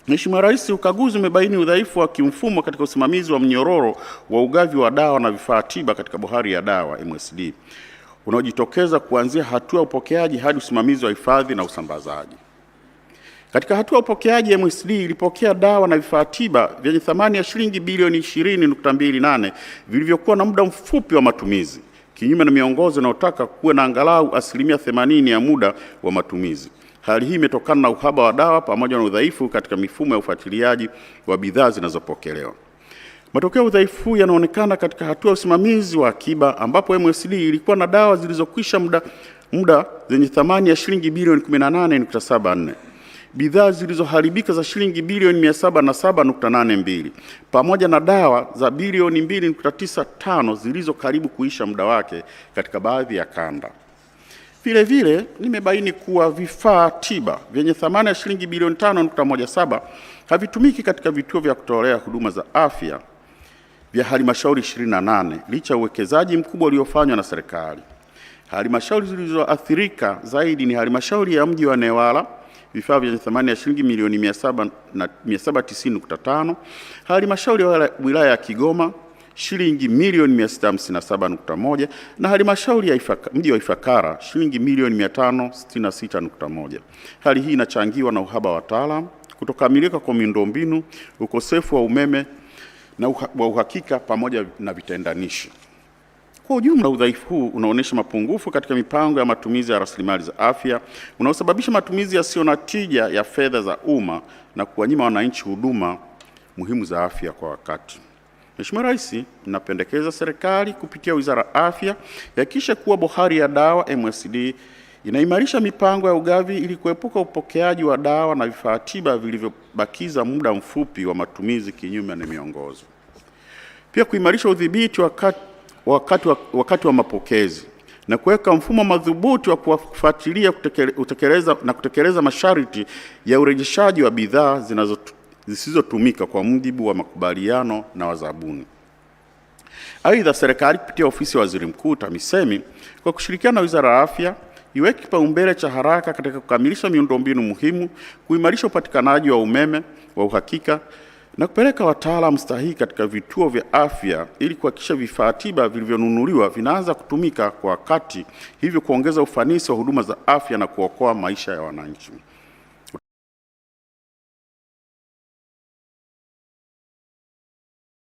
Mheshimiwa Rais, ukaguzi umebaini udhaifu wa kimfumo katika usimamizi wa mnyororo wa ugavi wa dawa na vifaa tiba katika Bohari ya Dawa MSD unaojitokeza kuanzia hatua ya upokeaji hadi usimamizi wa hifadhi na usambazaji. Katika hatua ya upokeaji, MSD ilipokea dawa na vifaa tiba vyenye thamani ya shilingi bilioni 20.28 vilivyokuwa na muda mfupi wa matumizi, kinyume na miongozo inayotaka kuwe na angalau 80% ya muda wa matumizi. Hali hii imetokana na uhaba wa dawa pamoja na udhaifu katika mifumo ya ufuatiliaji wa bidhaa zinazopokelewa. Matokeo ya udhaifu huu yanaonekana katika hatua ya usimamizi wa akiba, ambapo MSD ilikuwa na dawa zilizokwisha muda zenye thamani ya shilingi bilioni 18.74, bidhaa zilizoharibika za shilingi bilioni 707.82, pamoja na dawa za bilioni 2.95 zilizo karibu kuisha muda wake katika baadhi ya kanda. Vile vile nimebaini kuwa vifaa tiba vyenye thamani ya shilingi bilioni 5.17 havitumiki katika vituo vya kutolea huduma za afya vya halmashauri 28 licha uwekezaji mkubwa uliofanywa na serikali. Halmashauri zilizoathirika zaidi ni halmashauri ya mji wa Newala, vifaa vyenye thamani ya shilingi milioni 790.5, halmashauri ya wilaya ya Kigoma shilingi milioni 657.1 na halmashauri ya mji wa Ifakara shilingi milioni 566.1. Hali hii inachangiwa na uhaba wa wataalamu, kutokamilika kwa miundombinu, ukosefu wa umeme na wa uhakika pamoja na vitendanishi. Kwa ujumla, udhaifu huu unaonyesha mapungufu katika mipango ya matumizi ya rasilimali za afya, unaosababisha matumizi yasiyo na tija ya fedha za umma na kuwanyima wananchi huduma muhimu za afya kwa wakati. Mheshimiwa Rais, ninapendekeza serikali kupitia Wizara ya Afya ihakikishe kuwa Bohari ya Dawa MSD inaimarisha mipango ya ugavi ili kuepuka upokeaji wa dawa na vifaa tiba vilivyobakiza muda mfupi wa matumizi kinyume na miongozo. Pia kuimarisha udhibiti wakati wa mapokezi na kuweka mfumo madhubuti wa kufuatilia kutekeleza masharti ya urejeshaji wa bidhaa zisizotumika kwa mujibu wa makubaliano na wazabuni. Aidha, serikali kupitia ofisi ya Waziri Mkuu TAMISEMI kwa kushirikiana na Wizara ya Afya iweke kipaumbele cha haraka katika kukamilisha miundombinu muhimu, kuimarisha upatikanaji wa umeme wa uhakika na kupeleka wataalamu stahiki katika vituo vya afya ili kuhakikisha vifaa tiba vilivyonunuliwa vinaanza kutumika kwa wakati, hivyo kuongeza ufanisi wa huduma za afya na kuokoa maisha ya wananchi.